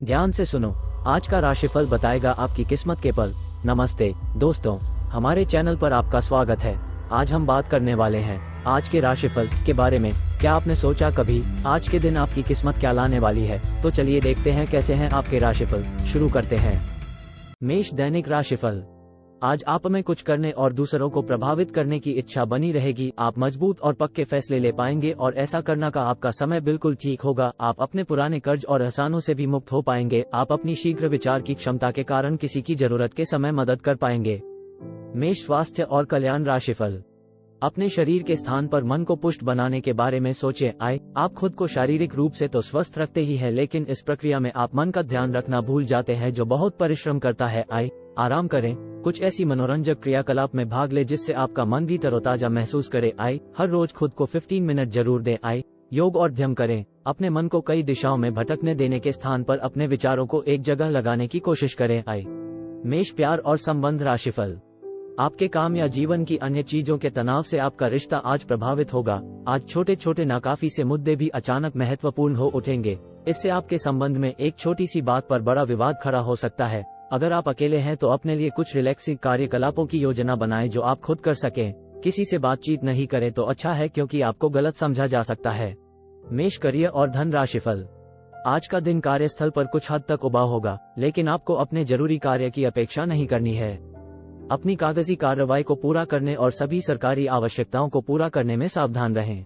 ध्यान से सुनो, आज का राशिफल बताएगा आपकी किस्मत के पल। नमस्ते दोस्तों, हमारे चैनल पर आपका स्वागत है। आज हम बात करने वाले हैं आज के राशिफल के बारे में। क्या आपने सोचा कभी आज के दिन आपकी किस्मत क्या लाने वाली है? तो चलिए देखते हैं कैसे हैं आपके राशिफल। शुरू करते हैं। मेष, दैनिक राशिफल। आज आप में कुछ करने और दूसरों को प्रभावित करने की इच्छा बनी रहेगी। आप मजबूत और पक्के फैसले ले पाएंगे और ऐसा करना का आपका समय बिल्कुल ठीक होगा। आप अपने पुराने कर्ज और एहसानों से भी मुक्त हो पाएंगे। आप अपनी शीघ्र विचार की क्षमता के कारण किसी की जरूरत के समय मदद कर पाएंगे। मेष, स्वास्थ्य और कल्याण राशिफल। अपने शरीर के स्थान पर मन को पुष्ट बनाने के बारे में सोचें। आप खुद को शारीरिक रूप से तो स्वस्थ रखते ही हैं, लेकिन इस प्रक्रिया में आप मन का ध्यान रखना भूल जाते हैं जो बहुत परिश्रम करता है। आराम करें, कुछ ऐसी मनोरंजक क्रियाकलाप में भाग ले जिससे आपका मन भी तरोताजा महसूस करे। हर रोज खुद को 15 मिनट जरूर दें। योग और ध्यान करें, अपने मन को कई दिशाओं में भटकने देने के स्थान पर अपने विचारों को एक जगह लगाने की कोशिश करें। मेष, प्यार और संबंध राशिफल। आपके काम या जीवन की अन्य चीजों के तनाव से आपका रिश्ता आज प्रभावित होगा। आज छोटे छोटे नाकाफी से मुद्दे भी अचानक महत्वपूर्ण हो उठेंगे। इससे आपके संबंध में एक छोटी सी बात पर बड़ा विवाद खड़ा हो सकता है। अगर आप अकेले हैं तो अपने लिए कुछ रिलैक्सिंग कार्यकलापों की योजना बनाएं जो आप खुद कर सकें। किसी से बातचीत नहीं करें तो अच्छा है, क्योंकि आपको गलत समझा जा सकता है। मेष, करियर और धन राशिफल। आज का दिन कार्यस्थल पर कुछ हद तक उबाऊ होगा, लेकिन आपको अपने जरूरी कार्य की अपेक्षा नहीं करनी है। अपनी कागजी कार्रवाई को पूरा करने और सभी सरकारी आवश्यकताओं को पूरा करने में सावधान रहें।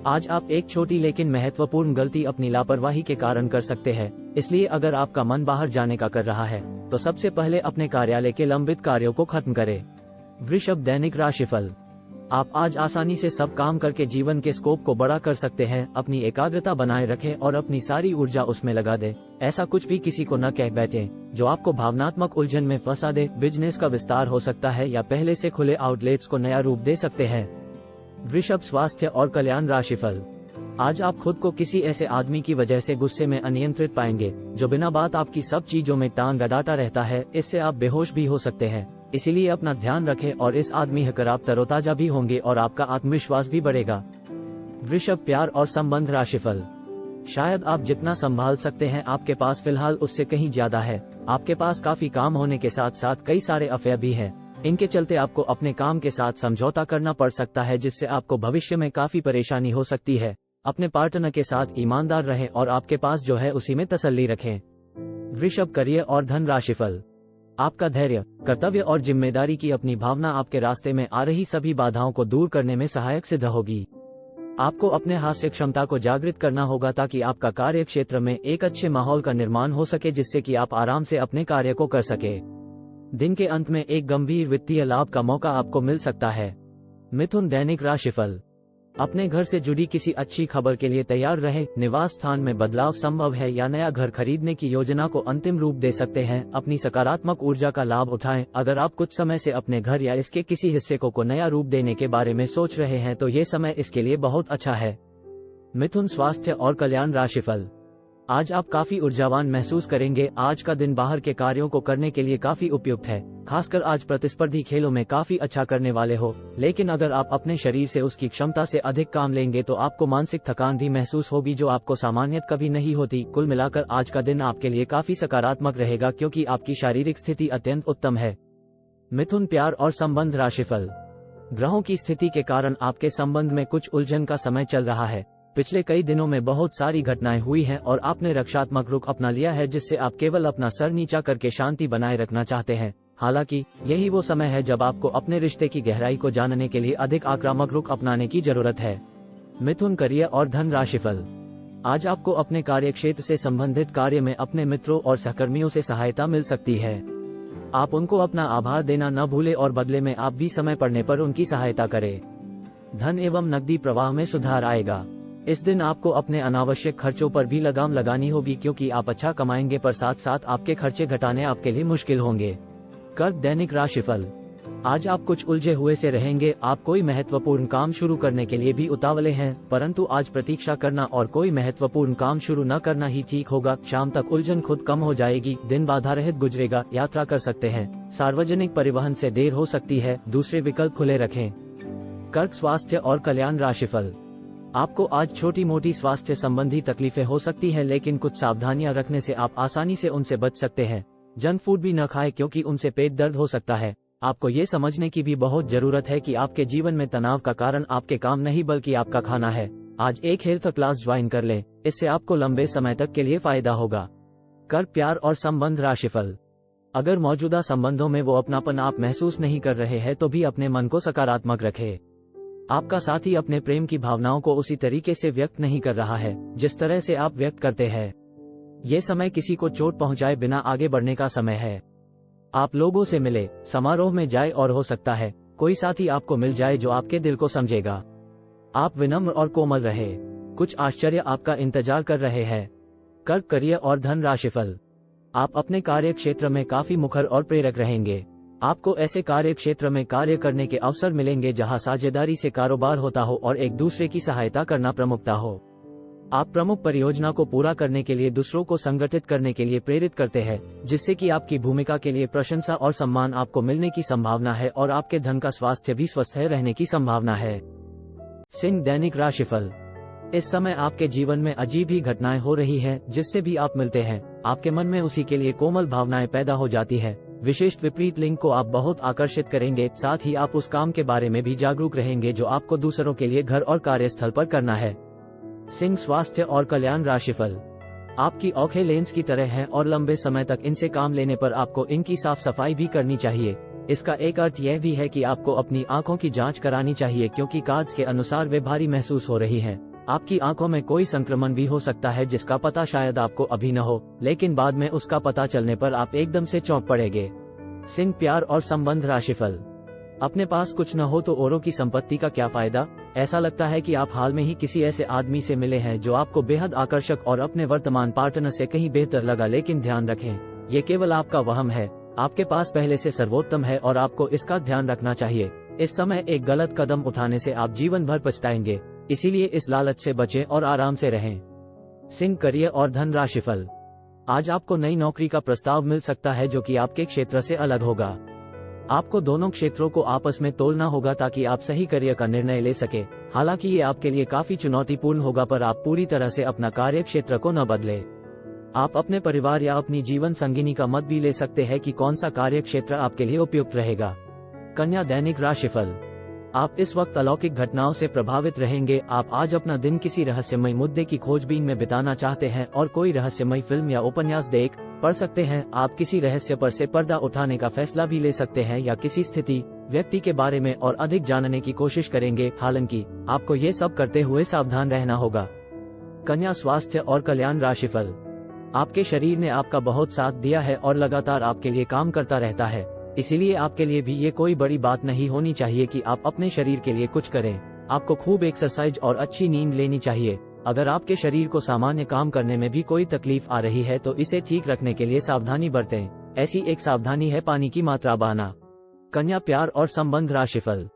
आज आप एक छोटी लेकिन महत्वपूर्ण गलती अपनी लापरवाही के कारण कर सकते हैं, इसलिए अगर आपका मन बाहर जाने का कर रहा है तो सबसे पहले अपने कार्यालय के लंबित कार्यों को खत्म करें। वृषभ, दैनिक राशिफल। आप आज आसानी से सब काम करके जीवन के स्कोप को बड़ा कर सकते हैं। अपनी एकाग्रता बनाए रखें और अपनी सारी ऊर्जा उसमें लगा दें। ऐसा कुछ भी किसी को न कह बैठें जो आपको भावनात्मक उलझन में फंसा दे। बिजनेस का विस्तार हो सकता है या पहले से खुले आउटलेट्स को नया रूप दे सकते हैं। वृषभ, स्वास्थ्य और कल्याण राशिफल। आज आप खुद को किसी ऐसे आदमी की वजह से गुस्से में अनियंत्रित पाएंगे जो बिना बात आपकी सब चीजों में टांग अड़ाता रहता है। इससे आप बेहोश भी हो सकते हैं, इसीलिए अपना ध्यान रखें और इस आदमी होकर आप तरोताजा भी होंगे और आपका आत्मविश्वास भी बढ़ेगा। वृषभ, प्यार और संबंध राशिफल। शायद आप जितना संभाल सकते हैं आपके पास फिलहाल उससे कहीं ज्यादा है। आपके पास काफी काम होने के साथ साथ कई सारे अफेयर भी हैं। इनके चलते आपको अपने काम के साथ समझौता करना पड़ सकता है, जिससे आपको भविष्य में काफी परेशानी हो सकती है। अपने पार्टनर के साथ ईमानदार रहें और आपके पास जो है उसी में तसल्ली रखें। वृषभ, करियर और धन राशिफल। आपका धैर्य, कर्तव्य और जिम्मेदारी की अपनी भावना आपके रास्ते में आ रही सभी बाधाओं को दूर करने में सहायक सिद्ध होगी। आपको अपने हास्य क्षमता को जागृत करना होगा ताकि आपका कार्य क्षेत्र में एक अच्छे माहौल का निर्माण हो सके, जिससे कि आप आराम से अपने कार्य को कर सके। दिन के अंत में एक गंभीर वित्तीय लाभ का मौका आपको मिल सकता है। मिथुन, दैनिक राशिफल। अपने घर से जुड़ी किसी अच्छी खबर के लिए तैयार रहें। निवास स्थान में बदलाव संभव है या नया घर खरीदने की योजना को अंतिम रूप दे सकते हैं। अपनी सकारात्मक ऊर्जा का लाभ उठाएं। अगर आप कुछ समय से अपने घर या इसके किसी हिस्से को नया रूप देने के बारे में सोच रहे हैं तो ये समय इसके लिए बहुत अच्छा है। मिथुन, स्वास्थ्य और कल्याण राशिफल। आज आप काफी ऊर्जावान महसूस करेंगे। आज का दिन बाहर के कार्यों को करने के लिए काफी उपयुक्त है, खासकर आज प्रतिस्पर्धी खेलों में काफी अच्छा करने वाले हो। लेकिन अगर आप अपने शरीर से उसकी क्षमता से अधिक काम लेंगे तो आपको मानसिक थकान भी महसूस होगी जो आपको सामान्यतः कभी नहीं होती। कुल मिलाकर आज का दिन आपके लिए काफी सकारात्मक रहेगा, क्योंकि आपकी शारीरिक स्थिति अत्यंत उत्तम है। मिथुन, प्यार और संबंध राशिफल। ग्रहों की स्थिति के कारण आपके संबंध में कुछ उलझन का समय चल रहा है। पिछले कई दिनों में बहुत सारी घटनाएं हुई हैं और आपने रक्षात्मक रुख अपना लिया है, जिससे आप केवल अपना सर नीचा करके शांति बनाए रखना चाहते हैं। हालांकि यही वो समय है जब आपको अपने रिश्ते की गहराई को जानने के लिए अधिक आक्रामक रुख अपनाने की जरूरत है। मिथुन, करियर और धन राशिफल। आज आपको अपने कार्यक्षेत्र से संबंधित कार्य में अपने मित्रों और सहकर्मियों से सहायता मिल सकती है। आप उनको अपना आभार देना न भूलें और बदले में आप भी समय पड़ने पर उनकी सहायता करें। धन एवं नकदी प्रवाह में सुधार आएगा। इस दिन आपको अपने अनावश्यक खर्चों पर भी लगाम लगानी होगी, क्योंकि आप अच्छा कमाएंगे पर साथ साथ आपके खर्चे घटाने आपके लिए मुश्किल होंगे। कर्क, दैनिक राशिफल। आज आप कुछ उलझे हुए से रहेंगे। आप कोई महत्वपूर्ण काम शुरू करने के लिए भी उतावले हैं, परंतु आज प्रतीक्षा करना और कोई महत्वपूर्ण काम शुरू न करना ही ठीक होगा। शाम तक उलझन खुद कम हो जाएगी। दिन बाधा रहित गुजरेगा। यात्रा कर सकते हैं। सार्वजनिक परिवहन से देर हो सकती है, दूसरे विकल्प खुले रखें। कर्क, स्वास्थ्य और कल्याण राशिफल। आपको आज छोटी मोटी स्वास्थ्य संबंधी तकलीफें हो सकती हैं, लेकिन कुछ सावधानियां रखने से आप आसानी से उनसे बच सकते हैं। जंक फूड भी न खाएं क्योंकि उनसे पेट दर्द हो सकता है। आपको ये समझने की भी बहुत जरूरत है कि आपके जीवन में तनाव का कारण आपके काम नहीं बल्कि आपका खाना है। आज एक हेल्थ क्लास ज्वाइन कर लें, इससे आपको लंबे समय तक के लिए फायदा होगा। कर्क, प्यार और संबंध राशिफल। अगर मौजूदा संबंधों में वो अपनापन आप महसूस नहीं कर रहे हैं तो भी अपने मन को सकारात्मक रखें। आपका साथी अपने प्रेम की भावनाओं को उसी तरीके से व्यक्त नहीं कर रहा है जिस तरह से आप व्यक्त करते हैं। ये समय किसी को चोट पहुंचाए बिना आगे बढ़ने का समय है। आप लोगों से मिले, समारोह में जाए और हो सकता है कोई साथी आपको मिल जाए जो आपके दिल को समझेगा। आप विनम्र और कोमल रहे, कुछ आश्चर्य आपका इंतजार कर रहे हैं। कर्क, करियर और धन राशिफल। आप अपने कार्य क्षेत्र में काफी मुखर और प्रेरक रहेंगे। आपको ऐसे कार्य क्षेत्र में कार्य करने के अवसर मिलेंगे जहां साझेदारी से कारोबार होता हो और एक दूसरे की सहायता करना प्रमुखता हो। आप प्रमुख परियोजना को पूरा करने के लिए दूसरों को संगठित करने के लिए प्रेरित करते हैं, जिससे कि आपकी भूमिका के लिए प्रशंसा और सम्मान आपको मिलने की संभावना है और आपके धन का स्वास्थ्य भी स्वस्थ रहने की संभावना है। सिंह, दैनिक राशिफल। इस समय आपके जीवन में अजीब ही घटनाएं हो रही हैं, जिससे भी आप मिलते हैं आपके मन में उसी के लिए कोमल भावनाएं पैदा हो जाती है। विशिष्ट विपरीत लिंग को आप बहुत आकर्षित करेंगे, साथ ही आप उस काम के बारे में भी जागरूक रहेंगे जो आपको दूसरों के लिए घर और कार्यस्थल पर करना है। सिंह, स्वास्थ्य और कल्याण राशिफल। आपकी आंखें लेंस की तरह हैं और लंबे समय तक इनसे काम लेने पर आपको इनकी साफ सफाई भी करनी चाहिए। इसका एक अर्थ यह भी है कि आपको अपनी आंखों की जांच करानी चाहिए क्योंकि कार्ड्स के अनुसार वे भारी महसूस हो रही हैं। आपकी आंखों में कोई संक्रमण भी हो सकता है जिसका पता शायद आपको अभी न हो, लेकिन बाद में उसका पता चलने पर आप एकदम से चौंक पड़ेंगे। सिंह, प्यार और संबंध राशिफल। अपने पास कुछ न हो तो औरों की संपत्ति का क्या फायदा। ऐसा लगता है कि आप हाल में ही किसी ऐसे आदमी से मिले हैं जो आपको बेहद आकर्षक और अपने वर्तमान पार्टनर से कहीं बेहतर लगा, लेकिन ध्यान रखें ये केवल आपका वहम है। आपके पास पहले से सर्वोत्तम है और आपको इसका ध्यान रखना चाहिए। इस समय एक गलत कदम उठाने से आप जीवन भर पछताएंगे, इसीलिए इस लालच से बचें और आराम से रहें। सिंह, करियर और धन राशिफल। आज आपको नई नौकरी का प्रस्ताव मिल सकता है जो कि आपके क्षेत्र से अलग होगा। आपको दोनों क्षेत्रों को आपस में तोलना होगा ताकि आप सही करियर का निर्णय ले सके। हालांकि ये आपके लिए काफी चुनौतीपूर्ण होगा, पर आप पूरी तरह से अपना कार्य क्षेत्र को न बदले। आप अपने परिवार या अपनी जीवन संगिनी का मत भी ले सकते हैं कि कौन सा कार्य क्षेत्र आपके लिए उपयुक्त रहेगा। कन्या, दैनिक राशिफल। आप इस वक्त अलौकिक घटनाओं से प्रभावित रहेंगे। आप आज अपना दिन किसी रहस्यमय मुद्दे की खोजबीन में बिताना चाहते हैं और कोई रहस्यमय फिल्म या उपन्यास देख पढ़ सकते हैं। आप किसी रहस्य पर से पर्दा उठाने का फैसला भी ले सकते हैं या किसी स्थिति, व्यक्ति के बारे में और अधिक जानने की कोशिश करेंगे। हालांकि आपको ये सब करते हुए सावधान रहना होगा। कन्या, स्वास्थ्य और कल्याण राशिफल। आपके शरीर ने आपका बहुत साथ दिया है और लगातार आपके लिए काम करता रहता है, इसीलिए आपके लिए भी ये कोई बड़ी बात नहीं होनी चाहिए कि आप अपने शरीर के लिए कुछ करें। आपको खूब एक्सरसाइज और अच्छी नींद लेनी चाहिए। अगर आपके शरीर को सामान्य काम करने में भी कोई तकलीफ आ रही है तो इसे ठीक रखने के लिए सावधानी बरतें। ऐसी एक सावधानी है पानी की मात्रा बढ़ाना। कन्या, प्यार और संबंध राशिफल।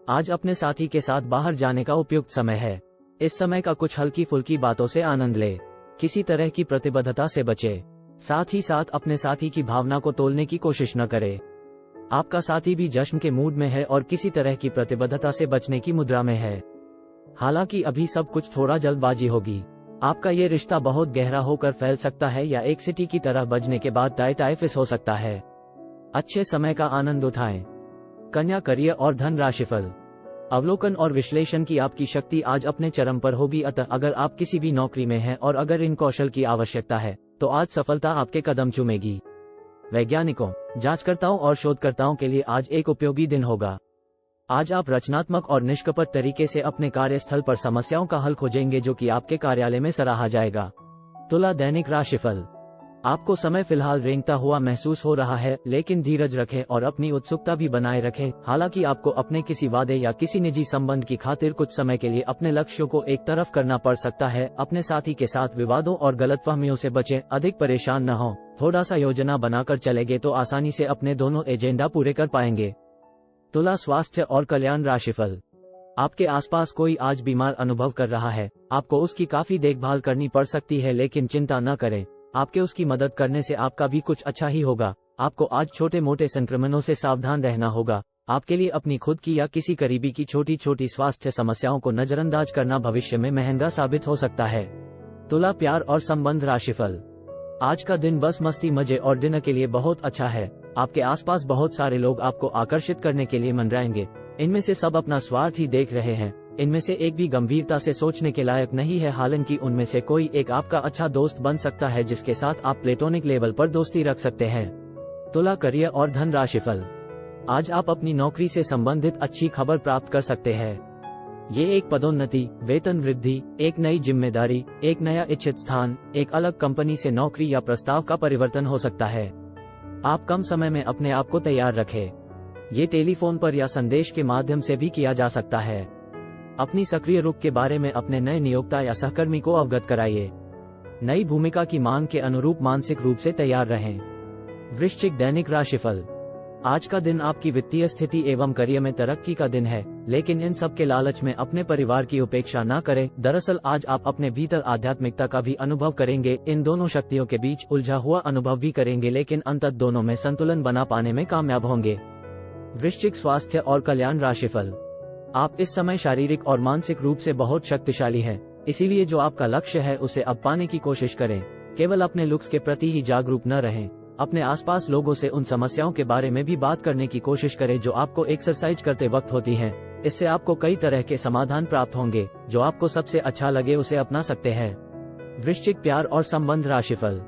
आज अपने साथी के साथ बाहर जाने का उपयुक्त समय है। इस समय का कुछ हल्की फुल्की बातों से आनंद ले, किसी तरह की प्रतिबद्धता से बचे। साथ ही साथ अपने साथी की भावना को तोलने की कोशिश न करे। आपका साथी भी जश्न के मूड में है और किसी तरह की प्रतिबद्धता से बचने की मुद्रा में है। हालांकि अभी सब कुछ थोड़ा जल्दबाजी होगी। आपका ये रिश्ता बहुत गहरा होकर फैल सकता है या एक सिटी की तरह बजने के बाद टाइफिस हो सकता है। अच्छे समय का आनंद उठाएं। कन्या, करियर और धन राशिफल। अवलोकन और विश्लेषण की आपकी शक्ति आज अपने चरम पर होगी, अतः अगर आप किसी भी नौकरी में हैं और अगर इन कौशल की आवश्यकता है तो आज सफलता आपके कदम चूमेगी। वैज्ञानिकों, जांचकर्ताओं और शोधकर्ताओं के लिए आज एक उपयोगी दिन होगा। आज आप रचनात्मक और निष्कपट तरीके से अपने कार्यस्थल पर समस्याओं का हल खोजेंगे जो कि आपके कार्यालय में सराहा जाएगा। तुला, दैनिक राशिफल। आपको समय फिलहाल रेंगता हुआ महसूस हो रहा है, लेकिन धीरज रखें और अपनी उत्सुकता भी बनाए रखें। हालांकि आपको अपने किसी वादे या किसी निजी संबंध की खातिर कुछ समय के लिए अपने लक्ष्यों को एक तरफ करना पड़ सकता है। अपने साथी के साथ विवादों और गलतफहमियों से बचें, अधिक परेशान न हों। थोड़ा सा योजना बनाकर चलेंगे तो आसानी से अपने दोनों एजेंडा पूरे कर पाएंगे। तुला, स्वास्थ्य और कल्याण राशिफल। आपके आसपास कोई आज बीमार अनुभव कर रहा है। आपको उसकी काफी देखभाल करनी पड़ सकती है, लेकिन चिंता न करें, आपके उसकी मदद करने से आपका भी कुछ अच्छा ही होगा। आपको आज छोटे मोटे संक्रमणों से सावधान रहना होगा। आपके लिए अपनी खुद की या किसी करीबी की छोटी छोटी स्वास्थ्य समस्याओं को नजरअंदाज करना भविष्य में महंगा साबित हो सकता है। तुला, प्यार और संबंध राशिफल। आज का दिन बस मस्ती, मजे और डिनर के लिए बहुत अच्छा है। आपके आसपास बहुत सारे लोग आपको आकर्षित करने के लिए मंडराएंगे। इनमें से सब अपना स्वार्थ ही देख रहे हैं। इनमें से एक भी गंभीरता से सोचने के लायक नहीं है। हालांकि उनमें से कोई एक आपका अच्छा दोस्त बन सकता है जिसके साथ आप प्लेटोनिक लेवल पर दोस्ती रख सकते हैं। तुला, करियर और धन राशिफल। आज आप अपनी नौकरी से संबंधित अच्छी खबर प्राप्त कर सकते हैं। ये एक पदोन्नति, वेतन वृद्धि, एक नई जिम्मेदारी, एक नया इच्छित स्थान, एक अलग कंपनी से नौकरी या प्रस्ताव का परिवर्तन हो सकता है। आप कम समय में अपने आप को तैयार रखें। ये टेलीफोन पर या संदेश के माध्यम से भी किया जा सकता है। अपनी सक्रिय रुख के बारे में अपने नए नियोक्ता या सहकर्मी को अवगत कराइए। नई भूमिका की मांग के अनुरूप मानसिक रूप से तैयार रहें। वृश्चिक, दैनिक राशिफल। आज का दिन आपकी वित्तीय स्थिति एवं करियर में तरक्की का दिन है, लेकिन इन सब के लालच में अपने परिवार की उपेक्षा न करें। दरअसल आज आप अपने भीतर आध्यात्मिकता का भी अनुभव करेंगे। इन दोनों शक्तियों के बीच उलझा हुआ अनुभव भी करेंगे, लेकिन अंततः दोनों में संतुलन बना पाने में कामयाब होंगे। वृश्चिक, स्वास्थ्य और कल्याण राशिफल। आप इस समय शारीरिक और मानसिक रूप से बहुत शक्तिशाली हैं, इसीलिए जो आपका लक्ष्य है उसे अब पाने की कोशिश करें। केवल अपने लुक्स के प्रति ही जागरूक न रहें। अपने आसपास लोगों से उन समस्याओं के बारे में भी बात करने की कोशिश करें जो आपको एक्सरसाइज करते वक्त होती हैं। इससे आपको कई तरह के समाधान प्राप्त होंगे। जो आपको सबसे अच्छा लगे उसे अपना सकते हैं। वृश्चिक, प्यार और संबंध राशिफल।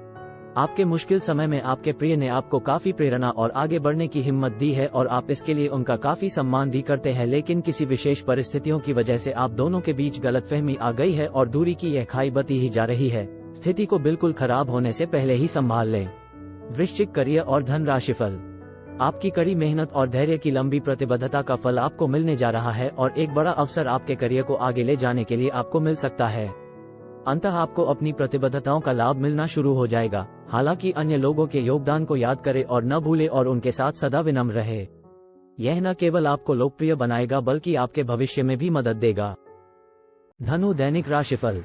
आपके मुश्किल समय में आपके प्रिय ने आपको काफी प्रेरणा और आगे बढ़ने की हिम्मत दी है और आप इसके लिए उनका काफी सम्मान भी करते हैं, लेकिन किसी विशेष परिस्थितियों की वजह से आप दोनों के बीच गलतफहमी आ गई है और दूरी की यह खाई बती ही जा रही है। स्थिति को बिल्कुल खराब होने से पहले ही संभाल लें। वृश्चिक, करियर और धन राशिफल। आपकी कड़ी मेहनत और धैर्य की लंबी प्रतिबद्धता का फल आपको मिलने जा रहा है और एक बड़ा अवसर आपके करियर को आगे ले जाने के लिए आपको मिल सकता है। अंततः आपको अपनी प्रतिबद्धताओं का लाभ मिलना शुरू हो जाएगा। हालांकि अन्य लोगों के योगदान को याद करें और न भूले और उनके साथ सदा विनम्र रहे। यह न केवल आपको लोकप्रिय बनाएगा बल्कि आपके भविष्य में भी मदद देगा। धनु, दैनिक राशिफल।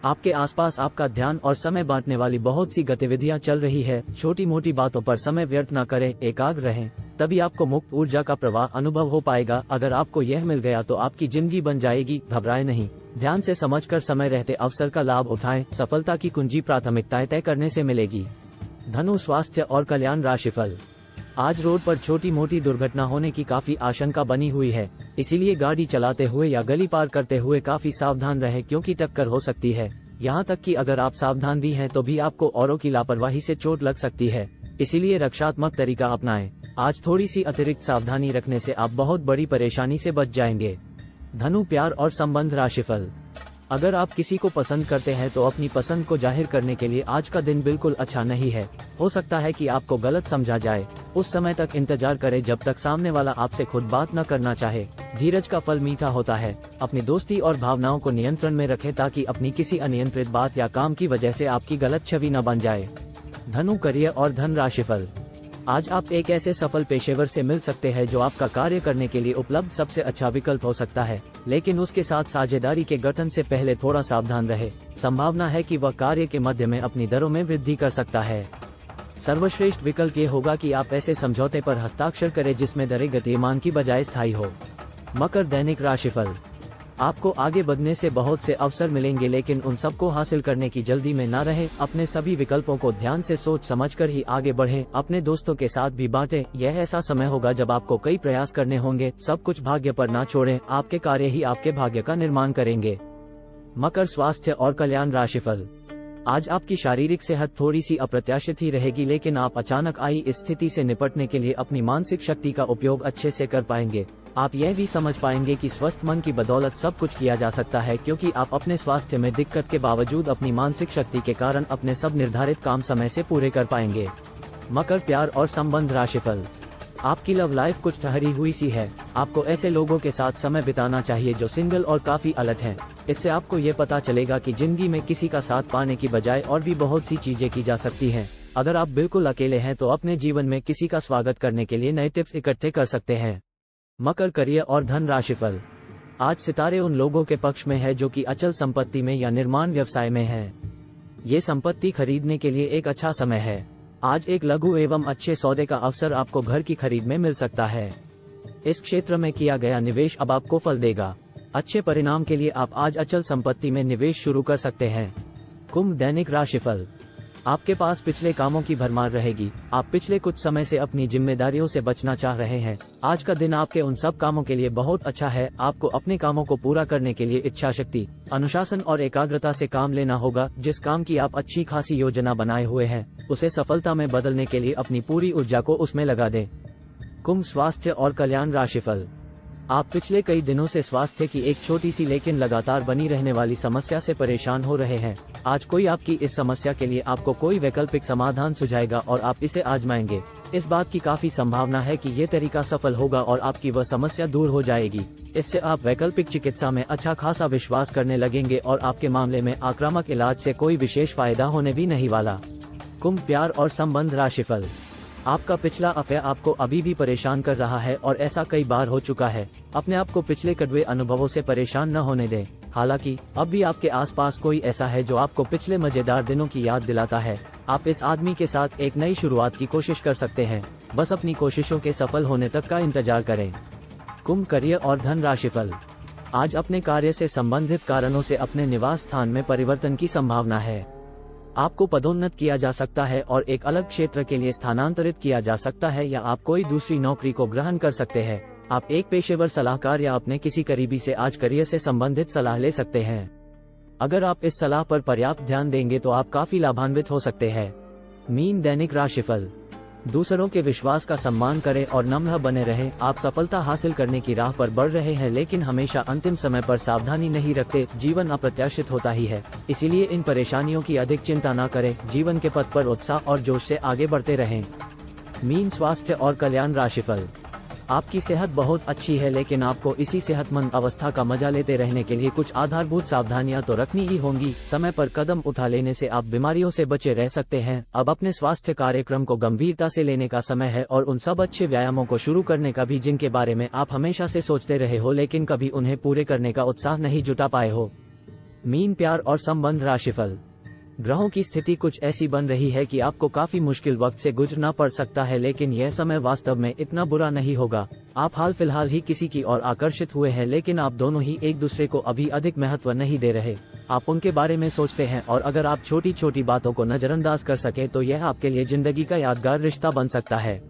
आपके आसपास आपका ध्यान और समय बांटने वाली बहुत सी गतिविधियां चल रही है। छोटी मोटी बातों पर समय व्यर्थ न करें, एकाग्र रहें, तभी आपको मुक्त ऊर्जा का प्रवाह अनुभव हो पाएगा। अगर आपको यह मिल गया तो आपकी जिंदगी बन जाएगी। घबराएं नहीं, ध्यान से समझकर समय रहते अवसर का लाभ उठाएं। सफलता की कुंजी प्राथमिकताएं तय करने से मिलेगी। धनु, स्वास्थ्य और कल्याण राशिफल। आज रोड पर छोटी मोटी दुर्घटना होने की काफी आशंका बनी हुई है, इसीलिए गाड़ी चलाते हुए या गली पार करते हुए काफी सावधान रहें क्योंकि टक्कर हो सकती है। यहाँ तक कि अगर आप सावधान भी हैं तो भी आपको औरों की लापरवाही से चोट लग सकती है, इसीलिए रक्षात्मक तरीका अपनाएं। आज थोड़ी सी अतिरिक्त सावधानी रखने से आप बहुत बड़ी परेशानी से बच जाएंगे। धनु, प्यार और संबंध राशिफल। अगर आप किसी को पसंद करते हैं तो अपनी पसंद को जाहिर करने के लिए आज का दिन बिल्कुल अच्छा नहीं है। हो सकता है कि आपको गलत समझा जाए। उस समय तक इंतजार करें जब तक सामने वाला आपसे खुद बात न करना चाहे। धीरज का फल मीठा होता है। अपनी दोस्ती और भावनाओं को नियंत्रण में रखें ताकि अपनी किसी अनियंत्रित बात या काम की वजह से आपकी गलत छवि न बन जाए। धनु, करियर और धन राशिफल। आज आप एक ऐसे सफल पेशेवर से मिल सकते हैं जो आपका कार्य करने के लिए उपलब्ध सबसे अच्छा विकल्प हो सकता है, लेकिन उसके साथ साझेदारी के गठन से पहले थोड़ा सावधान रहे। संभावना है कि वह कार्य के मध्य में अपनी दरों में वृद्धि कर सकता है। सर्वश्रेष्ठ विकल्प ये होगा कि आप ऐसे समझौते पर हस्ताक्षर करें जिसमें दरें गतिमान की बजाय स्थायी हो। मकर, दैनिक राशिफल। आपको आगे बढ़ने से बहुत से अवसर मिलेंगे, लेकिन उन सबको हासिल करने की जल्दी में न रहें। अपने सभी विकल्पों को ध्यान से सोच समझकर ही आगे बढ़ें। अपने दोस्तों के साथ भी बांटें। यह ऐसा समय होगा जब आपको कई प्रयास करने होंगे। सब कुछ भाग्य पर ना छोड़ें, आपके कार्य ही आपके भाग्य का निर्माण करेंगे। मकर, स्वास्थ्य और कल्याण राशिफल। आज आपकी शारीरिक सेहत थोड़ी सी अप्रत्याशित ही रहेगी, लेकिन आप अचानक आई इस स्थिति से निपटने के लिए अपनी मानसिक शक्ति का उपयोग अच्छे से कर पाएंगे। आप यह भी समझ पाएंगे कि स्वस्थ मन की बदौलत सब कुछ किया जा सकता है, क्योंकि आप अपने स्वास्थ्य में दिक्कत के बावजूद अपनी मानसिक शक्ति के कारण अपने सब निर्धारित काम समय से पूरे कर पाएंगे। मकर, प्यार और संबंध राशिफल। आपकी लव लाइफ कुछ ठहरी हुई सी है। आपको ऐसे लोगों के साथ समय बिताना चाहिए जो सिंगल और काफी अलग हैं। इससे आपको ये पता चलेगा कि जिंदगी में किसी का साथ पाने की बजाय और भी बहुत सी चीजें की जा सकती हैं। अगर आप बिल्कुल अकेले हैं तो अपने जीवन में किसी का स्वागत करने के लिए नए टिप्स इकट्ठे कर सकते हैं। मकर, करियर और धन राशिफल। आज सितारे उन लोगों के पक्ष में है जो कि अचल संपत्ति में या निर्माण व्यवसाय में है। ये संपत्ति खरीदने के लिए एक अच्छा समय है। आज एक लघु एवं अच्छे सौदे का अवसर आपको घर की खरीद में मिल सकता है। इस क्षेत्र में किया गया निवेश अब आपको फल देगा। अच्छे परिणाम के लिए आप आज अचल संपत्ति में निवेश शुरू कर सकते हैं। कुंभ दैनिक राशिफल। आपके पास पिछले कामों की भरमार रहेगी। आप पिछले कुछ समय से अपनी जिम्मेदारियों से बचना चाह रहे हैं। आज का दिन आपके उन सब कामों के लिए बहुत अच्छा है। आपको अपने कामों को पूरा करने के लिए इच्छा शक्ति, अनुशासन और एकाग्रता से काम लेना होगा। जिस काम की आप अच्छी खासी योजना बनाए हुए हैं, उसे सफलता में बदलने के लिए अपनी पूरी ऊर्जा को उसमें लगा दें। कुंभ स्वास्थ्य और कल्याण राशिफल। आप पिछले कई दिनों से स्वास्थ्य की एक छोटी सी लेकिन लगातार बनी रहने वाली समस्या से परेशान हो रहे हैं। आज कोई आपकी इस समस्या के लिए आपको कोई वैकल्पिक समाधान सुझाएगा और आप इसे आजमाएंगे। इस बात की काफी संभावना है कि ये तरीका सफल होगा और आपकी वह समस्या दूर हो जाएगी। इससे आप वैकल्पिक चिकित्सा में अच्छा खासा विश्वास करने लगेंगे और आपके मामले में आक्रामक इलाज से कोई विशेष फायदा होने भी नहीं वाला। कुंभ प्यार और संबंध राशिफल। आपका पिछला अफेयर आपको अभी भी परेशान कर रहा है और ऐसा कई बार हो चुका है। अपने आप को पिछले कड़वे अनुभवों से परेशान न होने दें। हालांकि अब भी आपके आसपास कोई ऐसा है जो आपको पिछले मजेदार दिनों की याद दिलाता है। आप इस आदमी के साथ एक नई शुरुआत की कोशिश कर सकते हैं। बस अपनी कोशिशों के सफल होने तक का इंतजार करें। कुंभ करियर और धन राशिफल। आज अपने कार्य से संबंधित कारणों से अपने निवास स्थान में परिवर्तन की संभावना है। आपको पदोन्नत किया जा सकता है और एक अलग क्षेत्र के लिए स्थानांतरित किया जा सकता है, या आप कोई दूसरी नौकरी को ग्रहण कर सकते हैं। आप एक पेशेवर सलाहकार या अपने किसी करीबी से आज करियर से संबंधित सलाह ले सकते हैं। अगर आप इस सलाह पर पर्याप्त ध्यान देंगे तो आप काफी लाभान्वित हो सकते हैं। मीन दैनिक राशिफल। दूसरों के विश्वास का सम्मान करें और नम्र बने रहें। आप सफलता हासिल करने की राह पर बढ़ रहे हैं, लेकिन हमेशा अंतिम समय पर सावधानी नहीं रखते। जीवन अप्रत्याशित होता ही है, इसीलिए इन परेशानियों की अधिक चिंता न करें। जीवन के पथ पर उत्साह और जोश से आगे बढ़ते रहें। मीन स्वास्थ्य और कल्याण राशिफल। आपकी सेहत बहुत अच्छी है, लेकिन आपको इसी सेहतमंद अवस्था का मजा लेते रहने के लिए कुछ आधारभूत सावधानियां तो रखनी ही होंगी। समय पर कदम उठा लेने से आप बीमारियों से बचे रह सकते हैं। अब अपने स्वास्थ्य कार्यक्रम को गंभीरता से लेने का समय है और उन सब अच्छे व्यायामों को शुरू करने का भी जिनके बारे में आप हमेशा से सोचते रहे हो, लेकिन कभी उन्हें पूरे करने का उत्साह नहीं जुटा पाए हो। मीन प्यार और संबंध राशिफल। ग्रहों की स्थिति कुछ ऐसी बन रही है कि आपको काफी मुश्किल वक्त से गुजरना पड़ सकता है, लेकिन यह समय वास्तव में इतना बुरा नहीं होगा। आप हाल फिलहाल ही किसी की ओर आकर्षित हुए हैं, लेकिन आप दोनों ही एक दूसरे को अभी अधिक महत्व नहीं दे रहे। आप उनके बारे में सोचते हैं और अगर आप छोटी छोटी बातों को नजरअंदाज कर सके तो यह आपके लिए जिंदगी का यादगार रिश्ता बन सकता है।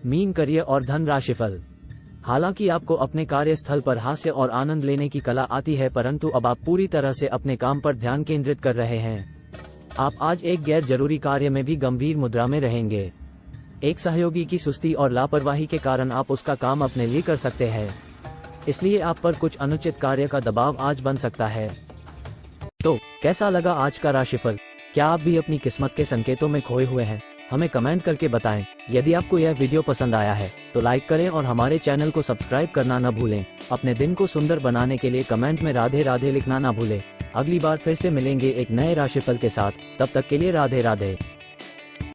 मीन करियर और धन राशिफल। हालांकि आपको अपने कार्यस्थल पर हास्य और आनंद लेने की कला आती है, परंतु अब आप पूरी तरह से अपने काम पर ध्यान केंद्रित कर रहे हैं। आप आज एक गैर जरूरी कार्य में भी गंभीर मुद्रा में रहेंगे। एक सहयोगी की सुस्ती और लापरवाही के कारण आप उसका काम अपने लिए कर सकते हैं, इसलिए आप पर कुछ अनुचित कार्य का दबाव आज बन सकता है। तो कैसा लगा आज का राशिफल? क्या आप भी अपनी किस्मत के संकेतों में खोए हुए हैं? हमें कमेंट करके बताएं। यदि आपको यह वीडियो पसंद आया है तो लाइक करें और हमारे चैनल को सब्सक्राइब करना न भूलें। अपने दिन को सुंदर बनाने के लिए कमेंट में राधे राधे लिखना न भूलें। अगली बार फिर से मिलेंगे एक नए राशिफल के साथ। तब तक के लिए राधे राधे।